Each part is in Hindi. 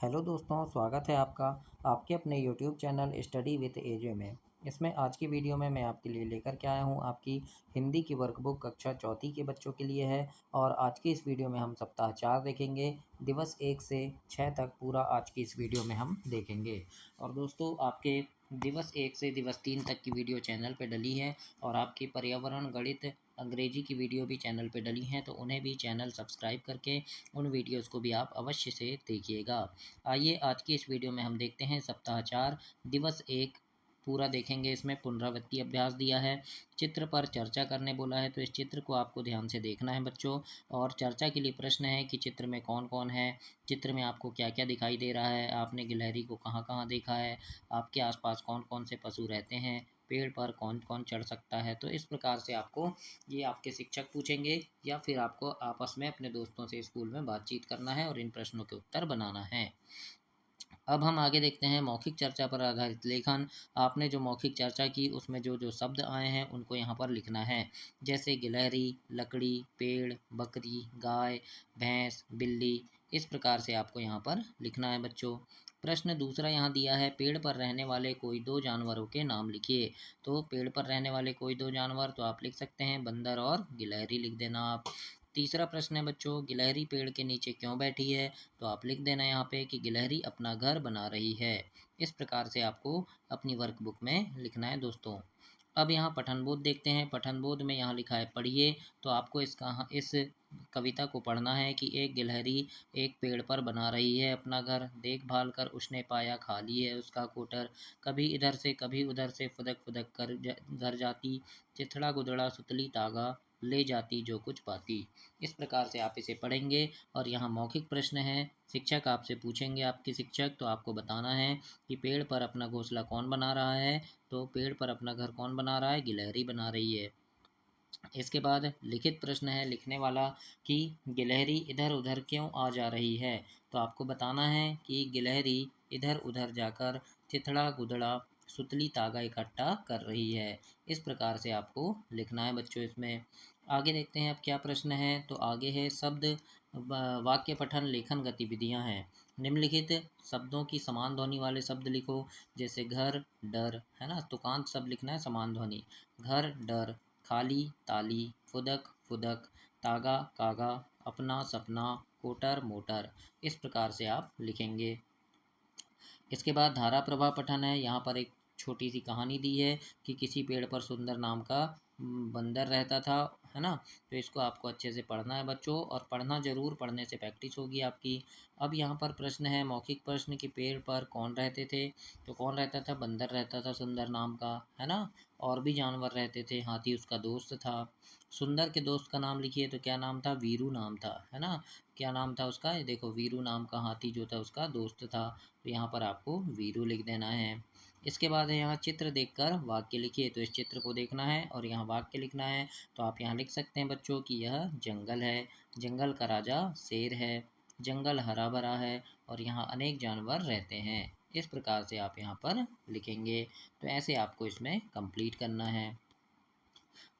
हेलो दोस्तों, स्वागत है आपका आपके अपने यूट्यूब चैनल स्टडी विद एजे में। इसमें आज की वीडियो में मैं आपके लिए लेकर के आया हूँ आपकी हिंदी की वर्कबुक कक्षा चौथी के बच्चों के लिए है। और आज की इस वीडियो में हम सप्ताह 4 देखेंगे। दिवस 1 से 6 तक पूरा आज की इस वीडियो में हम देखेंगे। और दोस्तों, आपके दिवस 1 से दिवस 3 तक की वीडियो चैनल पे डली है और आपकी पर्यावरण, गणित, अंग्रेजी की वीडियो भी चैनल पे डली हैं, तो उन्हें भी चैनल सब्सक्राइब करके उन वीडियोज़ को भी आप अवश्य से देखिएगा। आइए आज की इस वीडियो में हम देखते हैं सप्ताह 4 दिवस 1 पूरा देखेंगे। इसमें पुनरावृत्ति अभ्यास दिया है, चित्र पर चर्चा करने बोला है, तो इस चित्र को आपको ध्यान से देखना है बच्चों। और चर्चा के लिए प्रश्न है कि चित्र में कौन कौन है, चित्र में आपको क्या क्या दिखाई दे रहा है, आपने गिलहरी को कहाँ कहाँ देखा है, आपके आसपास कौन कौन से पशु रहते हैं, पेड़ पर कौन कौन चढ़ सकता है। तो इस प्रकार से आपको ये आपके शिक्षक पूछेंगे या फिर आपको आपस में अपने दोस्तों से स्कूल में बातचीत करना है और इन प्रश्नों के उत्तर बनाना है। अब हम आगे देखते हैं मौखिक चर्चा पर आधारित लेखन। आपने जो मौखिक चर्चा की उसमें जो जो शब्द आए हैं उनको यहाँ पर लिखना है, जैसे गिलहरी, लकड़ी, पेड़, बकरी, गाय, भैंस, बिल्ली। इस प्रकार से आपको यहाँ पर लिखना है बच्चों। प्रश्न दूसरा यहाँ दिया है, पेड़ पर रहने वाले कोई दो जानवरों के नाम लिखिए। तो पेड़ पर रहने वाले कोई दो जानवर तो आप लिख सकते हैं बंदर और गिलहरी, लिख देना आप। तीसरा प्रश्न है बच्चों, गिलहरी पेड़ के नीचे क्यों बैठी है। तो आप लिख देना यहाँ पे कि गिलहरी अपना घर बना रही है। इस प्रकार से आपको अपनी वर्कबुक में लिखना है दोस्तों। अब यहाँ पठन बोध देखते हैं। पठन बोध में यहाँ लिखा है पढ़िए, तो आपको इस कविता को पढ़ना है कि एक गिलहरी एक पेड़ पर बना रही है अपना घर, देखभाल कर उसने पाया खाली है उसका कोटर, कभी इधर से कभी उधर से फुदक फुदक कर घर जाती, चिथड़ा गुदड़ा सुतली तागा ले जाती जो कुछ पाती। इस प्रकार से आप इसे पढ़ेंगे। और यहाँ मौखिक प्रश्न है, शिक्षक आपसे पूछेंगे, आपके शिक्षक, तो आपको बताना है कि पेड़ पर अपना घोंसला कौन बना रहा है। तो पेड़ पर अपना घर कौन बना रहा है, गिलहरी बना रही है। इसके बाद लिखित प्रश्न है लिखने वाला कि गिलहरी इधर उधर क्यों आ जा रही है। तो आपको बताना है कि गिलहरी इधर उधर जाकर चिथड़ा गुदड़ा सुतली तागा इकट्ठा कर रही है। इस प्रकार से आपको लिखना है बच्चों इसमें। आगे देखते हैं अब क्या प्रश्न है। तो आगे है शब्द वाक्य पठन लेखन गतिविधियां हैं। निम्नलिखित शब्दों की समान ध्वनि वाले शब्द लिखो, जैसे घर, डर, है ना, तुकांत शब्द लिखना है समान ध्वनि। घर, डर, खाली, ताली, फुदक, फुदक, तागा, कागा, अपना, सपना, कोटर, मोटर। इस प्रकार से आप लिखेंगे। इसके बाद धारा प्रवाह पठन है। यहाँ पर एक छोटी सी कहानी दी है कि किसी पेड़ पर सुंदर नाम का बंदर रहता था, है ना। तो इसको आपको अच्छे से पढ़ना है बच्चों, और पढ़ना जरूर, पढ़ने से प्रैक्टिस होगी आपकी। अब यहाँ पर प्रश्न है मौखिक प्रश्न कि पेड़ पर कौन रहते थे। तो कौन रहता था, बंदर रहता था सुंदर नाम का, है ना। और भी जानवर रहते थे, हाथी उसका दोस्त था। सुंदर के दोस्त का नाम लिखिए, तो क्या नाम था, वीरू नाम था, है ना। क्या नाम था उसका, ये देखो, वीरू नाम का हाथी जो था उसका दोस्त था। तो यहाँ पर आपको वीरू लिख देना है। इसके बाद है यहाँ चित्र देखकर वाक्य लिखिए। तो इस चित्र को देखना है और यहाँ वाक्य लिखना है। तो आप यहाँ लिख सकते हैं बच्चों कि यह जंगल है, जंगल का राजा शेर है, जंगल हरा भरा है और यहाँ अनेक जानवर रहते हैं। इस प्रकार से आप यहाँ पर लिखेंगे। तो ऐसे आपको इसमें कंप्लीट करना है।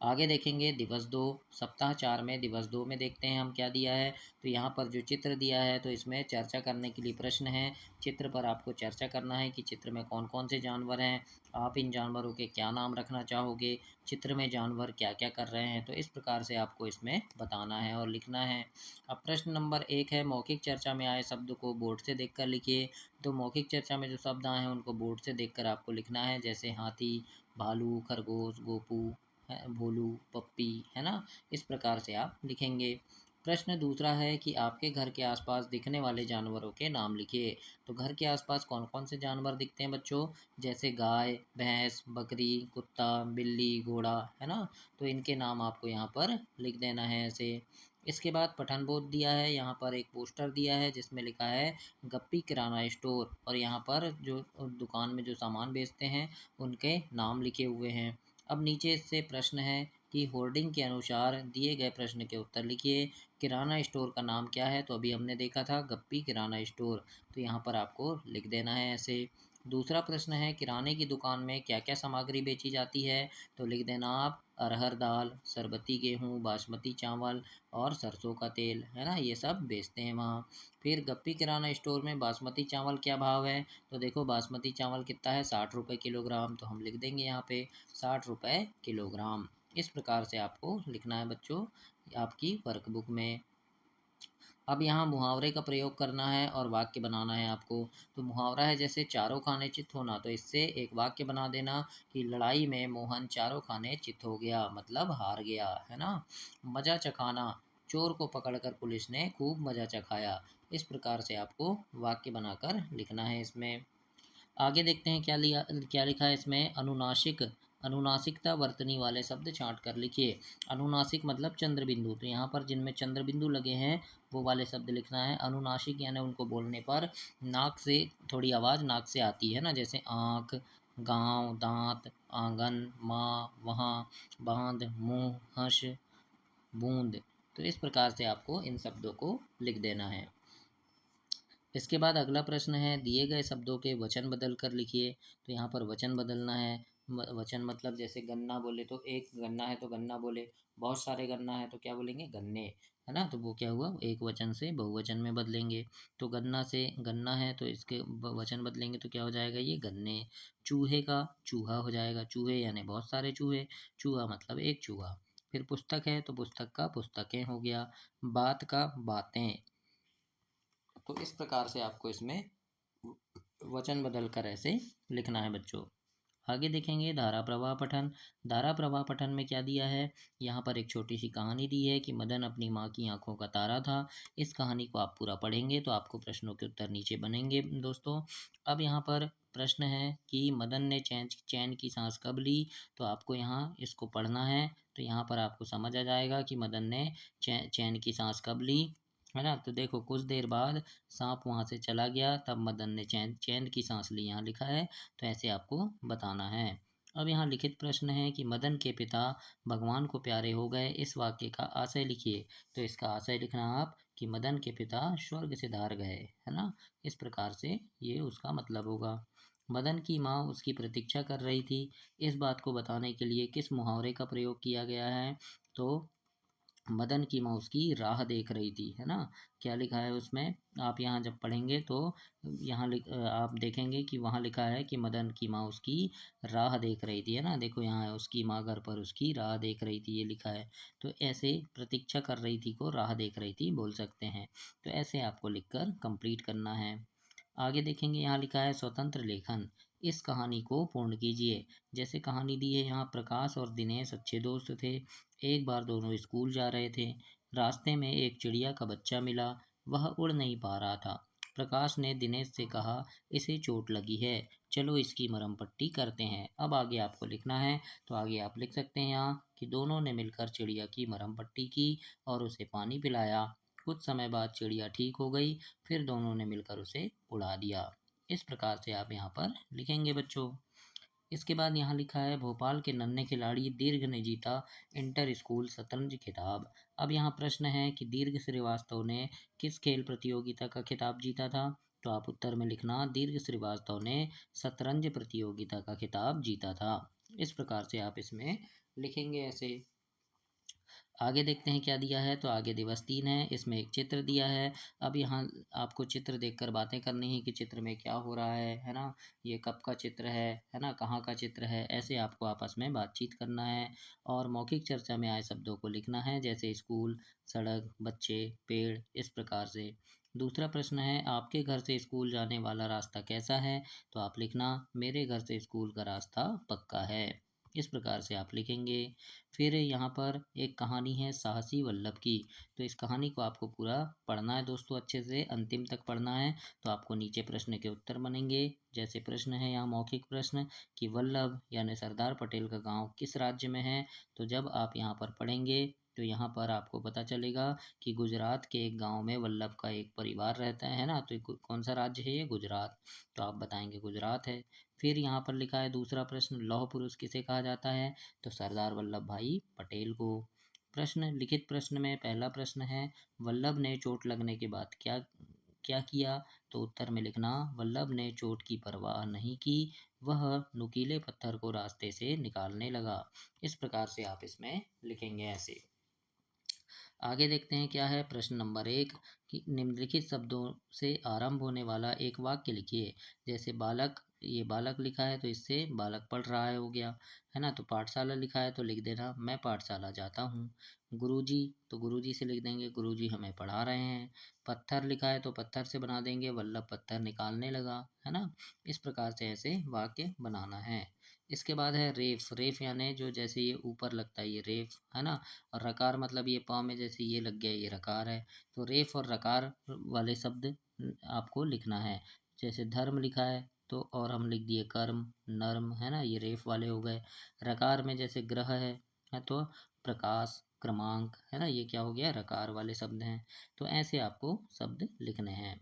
आगे देखेंगे दिवस 2, सप्ताह 4 में दिवस 2 में देखते हैं हम क्या दिया है। तो यहाँ पर जो चित्र दिया है तो इसमें चर्चा करने के लिए प्रश्न है। चित्र पर आपको चर्चा करना है कि चित्र में कौन कौन से जानवर हैं, आप इन जानवरों के क्या नाम रखना चाहोगे, चित्र में जानवर क्या क्या कर रहे हैं। तो इस प्रकार से आपको इसमें बताना है और लिखना है। अब प्रश्न नंबर 1 है, मौखिक चर्चा में आए शब्द को बोर्ड से देखकर लिखिए। तो मौखिक चर्चा में जो शब्द आए हैं उनको बोर्ड से देखकर आपको लिखना है, जैसे हाथी, भालू, खरगोश, गोपू, भोलू, पप्पी, है ना। इस प्रकार से आप लिखेंगे। प्रश्न दूसरा है कि आपके घर के आसपास दिखने वाले जानवरों के नाम लिखिए। तो घर के आसपास कौन कौन से जानवर दिखते हैं बच्चों, जैसे गाय, भैंस, बकरी, कुत्ता, बिल्ली, घोड़ा, है ना। तो इनके नाम आपको यहाँ पर लिख देना है ऐसे। इसके बाद पठन बोध दिया है। यहाँ पर एक पोस्टर दिया है जिसमें लिखा है गप्पी किराना स्टोर, और यहाँ पर जो दुकान में जो सामान बेचते हैं उनके नाम लिखे हुए हैं। अब नीचे से प्रश्न है कि होर्डिंग के अनुसार दिए गए प्रश्न के उत्तर लिखिए। किराना स्टोर का नाम क्या है। तो अभी हमने देखा था गप्पी किराना स्टोर। तो यहाँ पर आपको लिख देना है ऐसे। दूसरा प्रश्न है किराने की दुकान में क्या क्या सामग्री बेची जाती है। तो लिख देना आप अरहर दाल, सरबती गेहूँ, बासमती चावल और सरसों का तेल, है ना, ये सब बेचते हैं वहाँ। फिर गप्पी किराना स्टोर में बासमती चावल क्या भाव है? तो देखो बासमती चावल कितना है, 60 रुपये किलोग्राम, तो हम लिख देंगे यहाँ पे 60 रुपये किलोग्राम। इस प्रकार से आपको लिखना है बच्चों आपकी वर्कबुक में। अब यहाँ मुहावरे का प्रयोग करना है और वाक्य बनाना है आपको। तो मुहावरा है जैसे चारों खाने चित होना, तो इससे एक वाक्य बना देना कि लड़ाई में मोहन चारों खाने चित हो गया, मतलब हार गया, है ना। मजा चखाना, चोर को पकड़कर पुलिस ने खूब मजा चखाया। इस प्रकार से आपको वाक्य बनाकर लिखना है इसमें। आगे देखते हैं क्या लिखा है इसमें। अनुनासिक, अनुनासिकता वर्तनी वाले शब्द छांट कर लिखिए। अनुनासिक मतलब चंद्र बिंदु, तो यहाँ पर जिनमें चंद्र बिंदु लगे हैं वो वाले शब्द लिखना है। अनुनासिक यानी उनको बोलने पर नाक से थोड़ी आवाज़ नाक से आती है ना, जैसे आँख, गांव, दांत, आंगन, माँ, वहाँ, बांध, मुंह, हंस, बूंद। तो इस प्रकार से आपको इन शब्दों को लिख देना है। इसके बाद अगला प्रश्न है दिए गए शब्दों के वचन बदल कर लिखिए। तो यहाँ पर वचन बदलना है। वचन मतलब जैसे गन्ना बोले तो एक गन्ना है तो गन्ना बोले, बहुत सारे गन्ना है तो क्या बोलेंगे, गन्ने, है ना। तो वो क्या हुआ, एक वचन से बहुवचन में बदलेंगे। तो गन्ना से गन्ना है तो इसके वचन बदलेंगे तो क्या हो जाएगा, ये गन्ने। चूहे का चूहा हो जाएगा, चूहे यानी बहुत सारे चूहे, चूहा मतलब एक चूहा। फिर पुस्तक है तो पुस्तक का पुस्तकें हो गया। बात का बातें। तो इस प्रकार से आपको इसमें वचन बदल कर ऐसे लिखना है बच्चों। आगे देखेंगे धारा प्रवाह पठन। धारा प्रवाह पठन में क्या दिया है, यहाँ पर एक छोटी सी कहानी दी है कि मदन अपनी माँ की आंखों का तारा था। इस कहानी को आप पूरा पढ़ेंगे तो आपको प्रश्नों के उत्तर नीचे बनेंगे दोस्तों। अब यहाँ पर प्रश्न है कि मदन ने चैन चैन की सांस कब ली। तो आपको यहाँ इसको पढ़ना है। तो यहाँ पर आपको समझ आ जाएगा कि मदन ने चैन की सांस कब ली, है ना। तो देखो कुछ देर बाद सांप वहाँ से चला गया, तब मदन ने चैन चैन की सांस ली, यहाँ लिखा है। तो ऐसे आपको बताना है। अब यहाँ लिखित प्रश्न है कि मदन के पिता भगवान को प्यारे हो गए, इस वाक्य का आशय लिखिए। तो इसका आशय लिखना आप कि मदन के पिता स्वर्ग से धार गए, है ना। इस प्रकार से ये उसका मतलब होगा। मदन की माँ उसकी प्रतीक्षा कर रही थी, इस बात को बताने के लिए किस मुहावरे का प्रयोग किया गया है। तो मदन की माँ उसकी राह देख रही थी, है ना। क्या लिखा है उसमें, आप यहाँ जब पढ़ेंगे तो यहाँ आप देखेंगे कि वहाँ लिखा है कि मदन की माँ उसकी राह देख रही थी, है ना। देखो यहाँ है उसकी माँ घर पर उसकी राह देख रही थी, ये लिखा है। तो ऐसे प्रतीक्षा कर रही थी को राह देख रही थी बोल सकते हैं। तो ऐसे आपको लिखकर कंप्लीट करना है। आगे देखेंगे यहाँ लिखा है स्वतंत्र लेखन। इस कहानी को पूर्ण कीजिए। जैसे कहानी दी है यहाँ, प्रकाश और दिनेश अच्छे दोस्त थे। एक बार दोनों स्कूल जा रहे थे। रास्ते में एक चिड़िया का बच्चा मिला, वह उड़ नहीं पा रहा था। प्रकाश ने दिनेश से कहा इसे चोट लगी है, चलो इसकी मरहम पट्टी करते हैं। अब आगे आपको लिखना है। तो आगे आप लिख सकते हैं यहाँ कि दोनों ने मिलकर चिड़िया की मरहम पट्टी की और उसे पानी पिलाया। कुछ समय बाद चिड़िया ठीक हो गई, फिर दोनों ने मिलकर उसे उड़ा दिया। इस प्रकार से आप यहाँ पर लिखेंगे बच्चों। इसके बाद यहाँ लिखा है भोपाल के नन्हे खिलाड़ी दीर्घ ने जीता इंटर स्कूल शतरंज खिताब। अब यहाँ प्रश्न है कि दीर्घ श्रीवास्तव ने किस खेल प्रतियोगिता का खिताब जीता था। तो आप उत्तर में लिखना दीर्घ श्रीवास्तव ने शतरंज प्रतियोगिता का खिताब जीता था। इस प्रकार से आप इसमें लिखेंगे ऐसे। आगे देखते हैं क्या दिया है। तो आगे दिवस 3 है, इसमें एक चित्र दिया है। अब यहाँ आपको चित्र देखकर बातें करनी है कि चित्र में क्या हो रहा है ना। ये कब का चित्र है ना, कहाँ का चित्र है, ऐसे आपको आपस में बातचीत करना है। और मौखिक चर्चा में आए शब्दों को लिखना है, जैसे स्कूल, सड़क, बच्चे, पेड़, इस प्रकार से। दूसरा प्रश्न है आपके घर से स्कूल जाने वाला रास्ता कैसा है। तो आप लिखना मेरे घर से स्कूल का रास्ता पक्का है। इस प्रकार से आप लिखेंगे। फिर यहाँ पर एक कहानी है साहसी वल्लभ की। तो इस कहानी को आपको पूरा पढ़ना है दोस्तों, अच्छे से अंतिम तक पढ़ना है। तो आपको नीचे प्रश्न के उत्तर बनेंगे। जैसे प्रश्न है यहाँ मौखिक प्रश्न कि वल्लभ यानी सरदार पटेल का गांव किस राज्य में है। तो जब आप यहाँ पर पढ़ेंगे तो यहाँ पर आपको पता चलेगा कि गुजरात के एक गांव में वल्लभ का एक परिवार रहता है ना। तो कौन सा राज्य है ये, गुजरात। तो आप बताएंगे गुजरात है। फिर यहाँ पर लिखा है दूसरा प्रश्न लौह पुरुष किसे कहा जाता है। तो सरदार वल्लभ भाई पटेल को। प्रश्न लिखित प्रश्न में पहला प्रश्न है वल्लभ ने चोट लगने के बाद क्या क्या किया। तो उत्तर में लिखना वल्लभ ने चोट की परवाह नहीं की, वह नुकीले पत्थर को रास्ते से निकालने लगा। इस प्रकार से आप इसमें लिखेंगे ऐसे। आगे देखते हैं क्या है प्रश्न नंबर 1 कि निम्नलिखित शब्दों से आरंभ होने वाला एक वाक्य लिखिए। जैसे बालक, ये बालक लिखा है तो इससे बालक पढ़ रहा है हो गया, है ना। तो पाठशाला लिखा है तो लिख देना मैं पाठशाला जाता हूँ। गुरुजी, तो गुरुजी से लिख देंगे गुरुजी हमें पढ़ा रहे हैं। पत्थर लिखा है तो पत्थर से बना देंगे वल्लभ पत्थर निकालने लगा, है ना। इस प्रकार से ऐसे वाक्य बनाना है। इसके बाद है रेफ। रेफ यानी जो जैसे ये ऊपर लगता है ये रेफ, है ना। और रकार मतलब ये पाँव में जैसे ये लग गया ये रकार है। तो रेफ और रकार वाले शब्द आपको लिखना है। जैसे धर्म लिखा है तो और हम लिख दिए कर्म, नर्म, है ना, ये रेफ वाले हो गए। रकार में जैसे ग्रह है तो प्रकाश, क्रमांक, है ना, ये क्या हो गया रकार वाले शब्द हैं। तो ऐसे आपको शब्द लिखने हैं।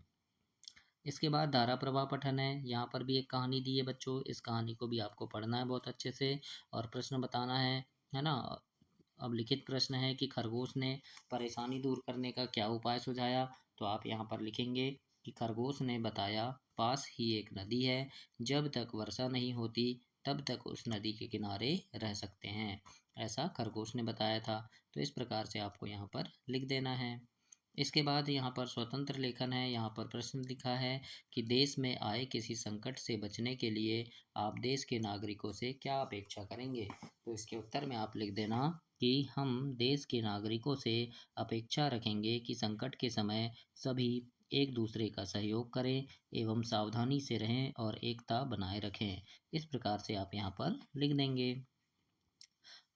इसके बाद धारा प्रवाह पठन है। यहाँ पर भी एक कहानी दी है बच्चों, इस कहानी को भी आपको पढ़ना है बहुत अच्छे से और प्रश्न बताना है ना। अब लिखित प्रश्न है कि खरगोश ने परेशानी दूर करने का क्या उपाय सुझाया। तो आप यहाँ पर लिखेंगे कि खरगोश ने बताया पास ही एक नदी है, जब तक वर्षा नहीं होती तब तक उस नदी के किनारे रह सकते हैं, ऐसा खरगोश ने बताया था। तो इस प्रकार से आपको यहाँ पर लिख देना है। इसके बाद यहाँ पर स्वतंत्र लेखन है। यहाँ पर प्रश्न लिखा है कि देश में आए किसी संकट से बचने के लिए आप देश के नागरिकों से क्या अपेक्षा करेंगे। तो इसके उत्तर में आप लिख देना कि हम देश के नागरिकों से अपेक्षा रखेंगे कि संकट के समय सभी एक दूसरे का सहयोग करें एवं सावधानी से रहें और एकता बनाए रखें। इस प्रकार से आप यहाँ पर लिख देंगे।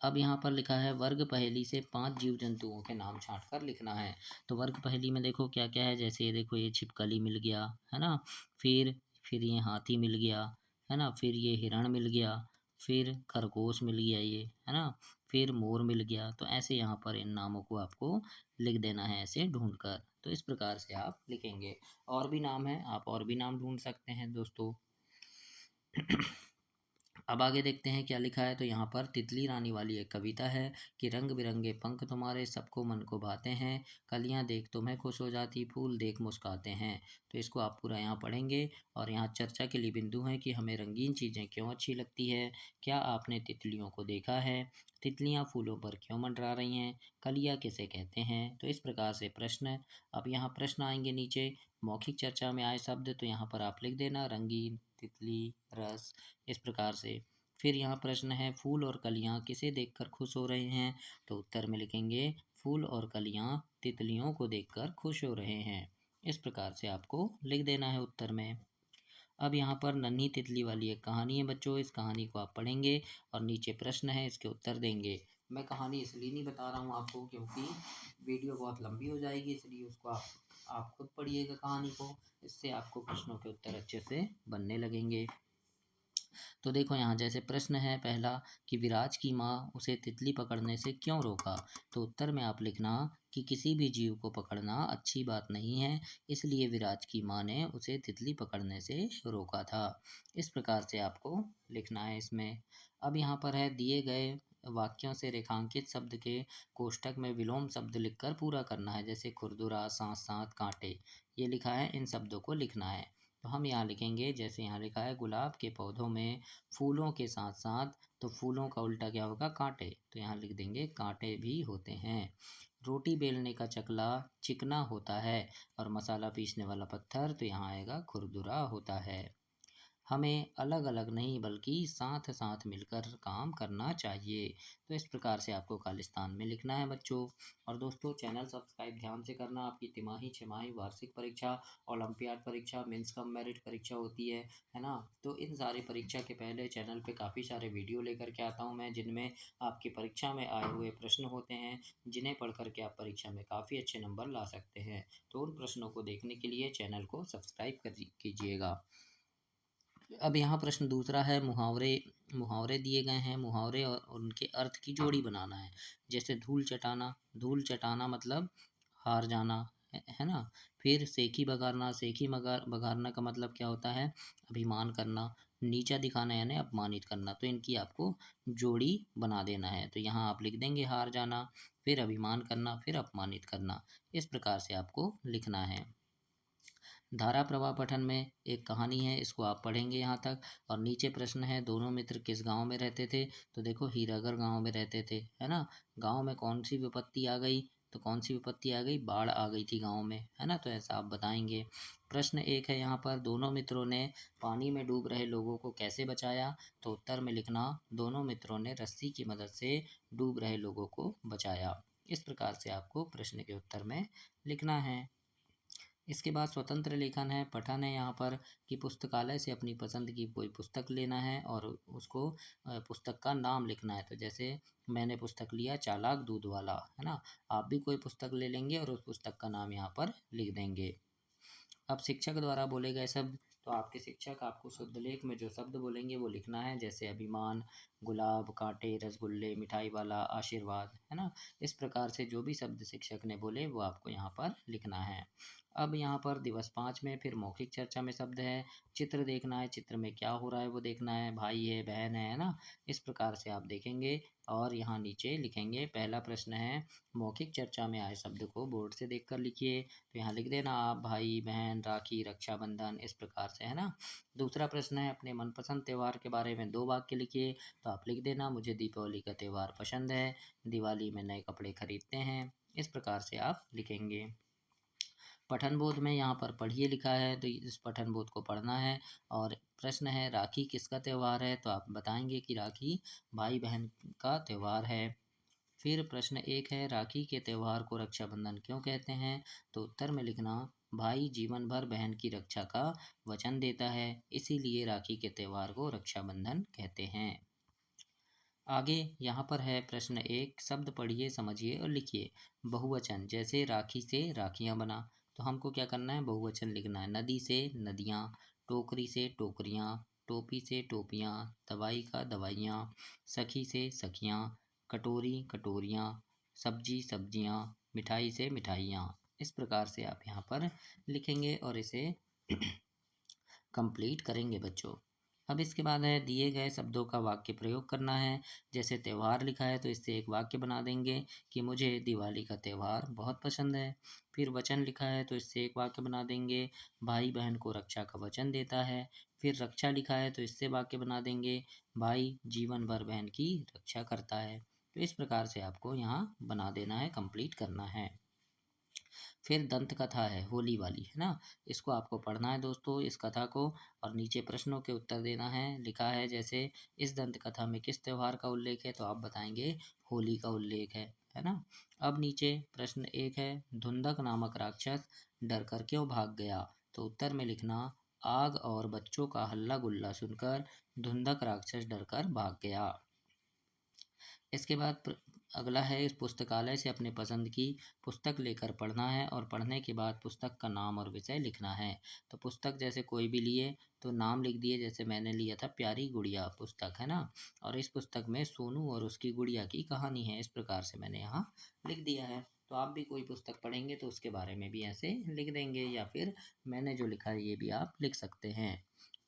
अब यहाँ पर लिखा है वर्ग पहेली से 5 जीव जंतुओं के नाम छांट कर लिखना है। तो वर्ग पहेली में देखो क्या क्या है, जैसे ये देखो ये छिपकली मिल गया, है ना। फिर ये हाथी मिल गया, है ना। फिर ये हिरण मिल गया। फिर खरगोश मिल गया ये, है ना। फिर मोर मिल गया। तो ऐसे यहाँ पर इन नामों को आपको लिख देना है ऐसे ढूंढ कर। तो इस प्रकार से आप लिखेंगे। और भी नाम है, आप और भी नाम ढूंढ सकते हैं दोस्तों। अब आगे देखते हैं क्या लिखा है। तो यहाँ पर तितली रानी वाली एक कविता है कि रंग बिरंगे पंख तुम्हारे सबको मन को भाते हैं, कलियाँ देख तुम्हें खुश हो जाती, फूल देख मुस्काते हैं। तो इसको आप पूरा यहाँ पढ़ेंगे और यहाँ चर्चा के लिए बिंदु है कि हमें रंगीन चीज़ें क्यों अच्छी लगती है, क्या आपने तितलियों को देखा है, तितलियाँ फूलों पर क्यों मंडरा रही हैं, कलियाँ किसे कहते हैं। तो इस प्रकार से प्रश्न। अब यहाँ प्रश्न आएंगे नीचे मौखिक चर्चा में आए शब्द। तो यहाँ पर आप लिख देना रंगीन, तितली, रस, इस प्रकार से। फिर यहाँ प्रश्न है फूल और कलियाँ किसे देखकर खुश हो रहे हैं। तो उत्तर में लिखेंगे फूल और कलियाँ तितलियों को देखकर खुश हो रहे हैं। इस प्रकार से आपको लिख देना है उत्तर में। अब यहाँ पर नन्ही तितली वाली एक कहानी है बच्चों, इस कहानी को आप पढ़ेंगे और नीचे प्रश्न है इसके उत्तर देंगे। मैं कहानी इसलिए नहीं बता रहा हूँ आपको क्योंकि वीडियो बहुत लंबी हो जाएगी, इसलिए उसको आप खुद पढ़िएगा कहानी को, इससे आपको प्रश्नों के उत्तर अच्छे से बनने लगेंगे। तो देखो यहाँ जैसे प्रश्न है पहला कि विराज की माँ उसे तितली पकड़ने से क्यों रोका। तो उत्तर में आप लिखना कि किसी भी जीव को पकड़ना अच्छी बात नहीं है, इसलिए विराज की माँ ने उसे तितली पकड़ने से रोका था। इस प्रकार से आपको लिखना है इसमें। अब यहाँ पर है दिए गए वाक्यों से रेखांकित शब्द के कोष्ठक में विलोम शब्द लिखकर पूरा करना है। जैसे खुरदुरा, साथ साथ, कांटे, ये लिखा है, इन शब्दों को लिखना है। तो हम यहाँ लिखेंगे जैसे यहाँ लिखा है गुलाब के पौधों में फूलों के साथ साथ, तो फूलों का उल्टा क्या होगा कांटे, तो यहाँ लिख देंगे कांटे भी होते हैं। रोटी बेलने का चकला चिकना होता है और मसाला पीसने वाला पत्थर, तो यहाँ आएगा खुरदुरा होता है। हमें अलग अलग नहीं बल्कि साथ साथ मिलकर काम करना चाहिए। तो इस प्रकार से आपको खालिस्तान में लिखना है बच्चों। और दोस्तों चैनल सब्सक्राइब ध्यान से करना, आपकी तिमाही, छमाही, वार्षिक परीक्षा, ओलंपियाड परीक्षा, मेंस कम मेरिट परीक्षा होती है ना। तो इन सारी परीक्षा के पहले चैनल पे काफ़ी सारे वीडियो लेकर के आता हूँ मैं, जिनमें आपकी परीक्षा में आए हुए प्रश्न होते हैं, जिन्हें पढ़ करके आप परीक्षा में काफ़ी अच्छे नंबर ला सकते हैं। तो उन प्रश्नों को देखने के लिए चैनल को सब्सक्राइब कर कीजिएगा। अब यहाँ प्रश्न दूसरा है मुहावरे। मुहावरे दिए गए हैं, मुहावरे और उनके अर्थ की जोड़ी बनाना है। जैसे धूल चटाना, धूल चटाना मतलब हार जाना, है ना। फिर सेखी बघारना, सेखी बघारना का मतलब क्या होता है, अभिमान करना, नीचा दिखाना यानी अपमानित करना। तो इनकी आपको जोड़ी बना देना है। तो यहाँ आप लिख देंगे हार जाना, फिर अभिमान करना, फिर अपमानित करना। इस प्रकार से आपको लिखना है। धारा प्रवाह पठन में एक कहानी है, इसको आप पढ़ेंगे यहाँ तक। और नीचे प्रश्न है, दोनों मित्र किस गांव में रहते थे? तो देखो हीरागर गांव में रहते थे, है ना। गांव में कौन सी विपत्ति आ गई? तो कौन सी विपत्ति आ गई? बाढ़ आ गई थी गांव में, है ना। तो ऐसा आप बताएंगे। प्रश्न एक है यहाँ पर, दोनों मित्रों ने पानी में डूब रहे लोगों को कैसे बचाया? तो उत्तर में लिखना, दोनों मित्रों ने रस्सी की मदद से डूब रहे लोगों को बचाया। इस प्रकार से आपको प्रश्न के उत्तर में लिखना है। इसके बाद स्वतंत्र लेखन है, पठन है यहाँ पर कि पुस्तकालय से अपनी पसंद की कोई पुस्तक लेना है और उसको पुस्तक का नाम लिखना है। तो जैसे मैंने पुस्तक लिया चालाक दूध वाला, है ना। आप भी कोई पुस्तक ले लेंगे और उस पुस्तक का नाम यहाँ पर लिख देंगे। अब शिक्षक द्वारा बोले गए शब्द, तो आपके शिक्षक आपको शुद्ध लेख में जो शब्द बोलेंगे वो लिखना है। जैसे अभिमान, गुलाब, कांटे, रसगुल्ले, मिठाई वाला, आशीर्वाद, है ना। इस प्रकार से जो भी शब्द शिक्षक ने बोले वो आपको यहाँ पर लिखना है। अब यहाँ पर दिवस 5 में फिर मौखिक चर्चा में शब्द है, चित्र देखना है, चित्र में क्या हो रहा है वो देखना है, भाई है, बहन है ना। इस प्रकार से आप देखेंगे और यहाँ नीचे लिखेंगे। पहला प्रश्न है, मौखिक चर्चा में आए शब्द को बोर्ड से देखकर लिखिए। तो यहाँ लिख देना आप, भाई, बहन, राखी, रक्षाबंधन, इस प्रकार से, है ना। दूसरा प्रश्न है, अपने मनपसंद त्यौहार के बारे में 2 वाक्य लिखिए। तो आप लिख देना, मुझे दीपावली का त्यौहार पसंद है, दिवाली में नए कपड़े खरीदते हैं। इस प्रकार से आप लिखेंगे। पठन बोध में यहाँ पर पढ़िए लिखा है, तो इस पठन बोध को पढ़ना है। और प्रश्न है, राखी किसका त्यौहार है? तो आप बताएंगे कि राखी भाई बहन का त्यौहार है। फिर प्रश्न एक है, राखी के त्यौहार को रक्षाबंधन क्यों कहते हैं? तो उत्तर में लिखना, भाई जीवन भर बहन की रक्षा का वचन देता है, इसीलिए राखी के त्यौहार को रक्षाबंधन कहते हैं। आगे यहाँ पर है प्रश्न एक, शब्द पढ़िए, समझिए और लिखिए। बहुवचन, जैसे राखी से राखियाँ बना, तो हमको क्या करना है? बहुवचन लिखना है। नदी से नदियाँ, टोकरी से टोकरियाँ, टोपी से टोपियाँ, दवाई का दवाइयाँ, सखी से सखियाँ, कटोरी कटोरियाँ, सब्जी सब्जियाँ, मिठाई से मिठाइयाँ। इस प्रकार से आप यहाँ पर लिखेंगे और इसे कंप्लीट करेंगे बच्चों। अब इसके बाद है, दिए गए शब्दों का वाक्य प्रयोग करना है। जैसे त्यौहार लिखा है तो इससे एक वाक्य बना देंगे कि मुझे दिवाली का त्यौहार बहुत पसंद है। फिर वचन लिखा है तो इससे एक वाक्य बना देंगे, भाई बहन को रक्षा का वचन देता है। फिर रक्षा लिखा है तो इससे वाक्य बना देंगे, भाई जीवन भर बहन की रक्षा करता है। तो इस प्रकार से आपको यहाँ बना देना है, कंप्लीट करना है। फिर दंत कथा है, होली वाली, है ना। इसको आपको पढ़ना है दोस्तों, इस कथा को, और नीचे प्रश्नों के उत्तर देना है। लिखा है जैसे, इस दंत कथा में किस त्यौहार का उल्लेख है? तो आप बताएंगे होली का उल्लेख है ना। अब नीचे प्रश्न एक है, धुंधक नामक राक्षस डर कर क्यों भाग गया? तो उत्तर में लिखना, आग और बच्चों का हल्ला गुल्ला सुनकर धुंधक राक्षस डर कर भाग गया। इसके बाद अगला है, इस पुस्तकालय से अपने पसंद की पुस्तक लेकर पढ़ना है और पढ़ने के बाद पुस्तक का नाम और विषय लिखना है। तो पुस्तक जैसे कोई भी लिए तो नाम लिख दिए, जैसे मैंने लिया था प्यारी गुड़िया पुस्तक, है ना। और इस पुस्तक में सोनू और उसकी गुड़िया की कहानी है, इस प्रकार से मैंने यहाँ लिख दिया है। तो आप भी कोई पुस्तक पढ़ेंगे तो उसके बारे में भी ऐसे लिख देंगे, या फिर मैंने जो लिखा है ये भी आप लिख सकते हैं।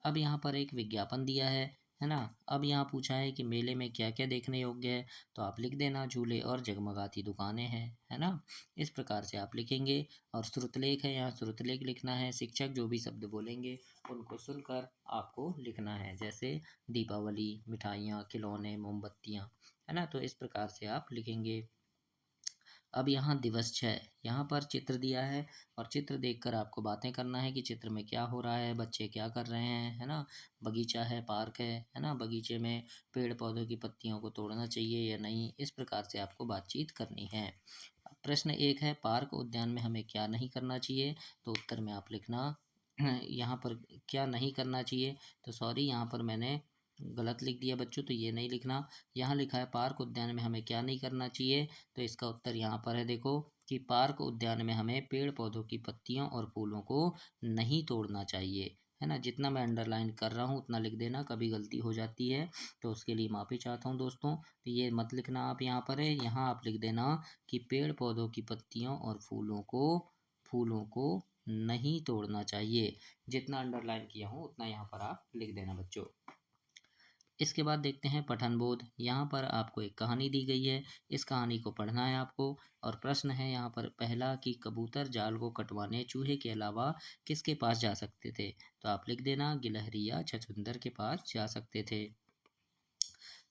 अब यहाँ पर एक विज्ञापन दिया है ना। अब यहाँ पूछा है कि मेले में क्या क्या देखने योग्य है? तो आप लिख देना, झूले और जगमगाती दुकानें हैं, है ना। इस प्रकार से आप लिखेंगे। और श्रुतलेख है, यहाँ श्रुतलेख लिखना है। शिक्षक जो भी शब्द बोलेंगे उनको सुनकर आपको लिखना है, जैसे दीपावली, मिठाइयाँ, खिलौने, मोमबत्तियाँ, है ना। तो इस प्रकार से आप लिखेंगे। अब यहाँ दिवस 6, यहाँ पर चित्र दिया है और चित्र देखकर आपको बातें करना है कि चित्र में क्या हो रहा है, बच्चे क्या कर रहे हैं, है ना। बगीचा है, पार्क है ना। बगीचे में पेड़ पौधों की पत्तियों को तोड़ना चाहिए या नहीं, इस प्रकार से आपको बातचीत करनी है। प्रश्न एक है, पार्क उद्यान में हमें क्या नहीं करना चाहिए? तो उत्तर में आप लिखना, यहाँ पर क्या नहीं करना चाहिए, तो सॉरी यहाँ पर मैंने गलत लिख दिया बच्चों, तो ये नहीं लिखना। यहाँ लिखा है पार्क उद्यान में हमें क्या नहीं करना चाहिए, तो इसका उत्तर यहाँ पर है, देखो कि पार्क उद्यान में हमें पेड़ पौधों की पत्तियों और फूलों को नहीं तोड़ना चाहिए, है ना। जितना मैं अंडरलाइन कर रहा हूँ उतना लिख देना, कभी गलती हो जाती है तो उसके लिए माफ़ी चाहता हूँ दोस्तों। तो ये मत लिखना आप, यहाँ पर है, यहाँ आप लिख देना कि पेड़ पौधों की पत्तियों और फूलों को नहीं तोड़ना चाहिए। जितना अंडरलाइन किया हूँ उतना यहाँ पर आप लिख देना बच्चों। इसके बाद देखते हैं पठन बोध। यहाँ पर आपको एक कहानी दी गई है, इस कहानी को पढ़ना है आपको। और प्रश्न है यहाँ पर पहला कि कबूतर जाल को कटवाने चूहे के अलावा किसके पास जा सकते थे। तो आप लिख देना गिलहरी या छछूंदर के पास जा सकते थे।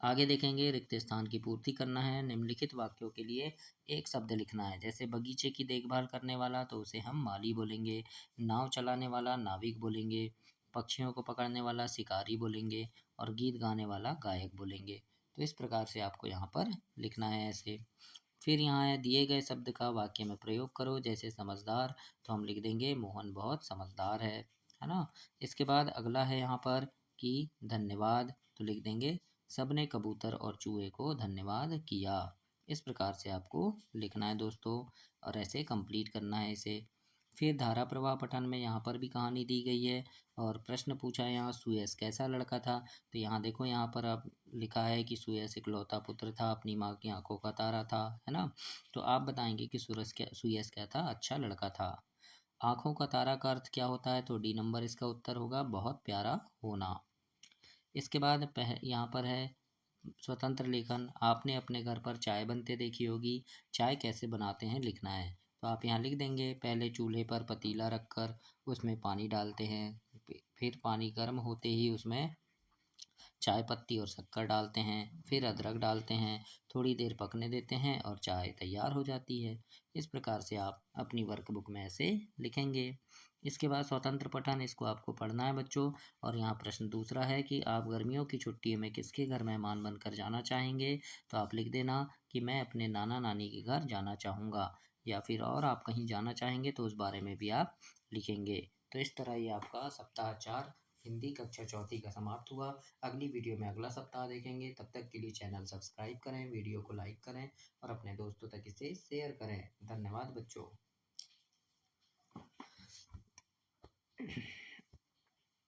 आगे देखेंगे रिक्त स्थान की पूर्ति करना है। निम्नलिखित वाक्यों के लिए एक शब्द लिखना है। जैसे बगीचे की देखभाल करने वाला तो उसे हम माली बोलेंगे, नाव चलाने वाला नाविक बोलेंगे, पक्षियों को पकड़ने वाला शिकारी बोलेंगे और गीत गाने वाला गायक बोलेंगे। तो इस प्रकार से आपको यहाँ पर लिखना है ऐसे। फिर यहाँ है दिए गए शब्द का वाक्य में प्रयोग करो। जैसे समझदार तो हम लिख देंगे मोहन बहुत समझदार है ना। इसके बाद अगला है यहाँ पर कि धन्यवाद तो लिख देंगे सबने कबूतर और चूहे को धन्यवाद किया। इस प्रकार से आपको लिखना है दोस्तों और ऐसे कंप्लीट करना है इसे। फिर धारा प्रवाह पठन में यहाँ पर भी कहानी दी गई है और प्रश्न पूछा है यहाँ सुयस कैसा लड़का था। तो यहाँ देखो यहाँ पर अब लिखा है कि सुयस इकलौता पुत्र था, अपनी माँ की आंखों का तारा था, है ना। तो आप बताएंगे कि सुयस क्या था, अच्छा लड़का था। आंखों का तारा का अर्थ क्या होता है, तो डी नंबर इसका उत्तर होगा, बहुत प्यारा होना। इसके बाद यहाँ पर है स्वतंत्र लेखन। आपने अपने घर पर चाय बनते देखी होगी, चाय कैसे बनाते हैं लिखना है। तो आप यहाँ लिख देंगे पहले चूल्हे पर पतीला रखकर उसमें पानी डालते हैं, फिर पानी गर्म होते ही उसमें चाय पत्ती और शक्कर डालते हैं, फिर अदरक डालते हैं, थोड़ी देर पकने देते हैं और चाय तैयार हो जाती है। इस प्रकार से आप अपनी वर्कबुक में ऐसे लिखेंगे। इसके बाद स्वतंत्र पठन, इसको आपको पढ़ना है बच्चों। और यहाँ प्रश्न दूसरा है कि आप गर्मियों की छुट्टियों में किसके घर मेहमान बनकर जाना चाहेंगे। तो आप लिख देना कि मैं अपने नाना नानी के घर जाना चाहूँगा, या फिर और आप कहीं जाना चाहेंगे तो उस बारे में भी आप लिखेंगे। तो इस तरह ये आपका सप्ताह 4 हिंदी कक्षा चौथी का समाप्त हुआ। अगली वीडियो में अगला सप्ताह देखेंगे। तब तक के लिए चैनल सब्सक्राइब करें, वीडियो को लाइक करें और अपने दोस्तों तक इसे शेयर करें। धन्यवाद बच्चों।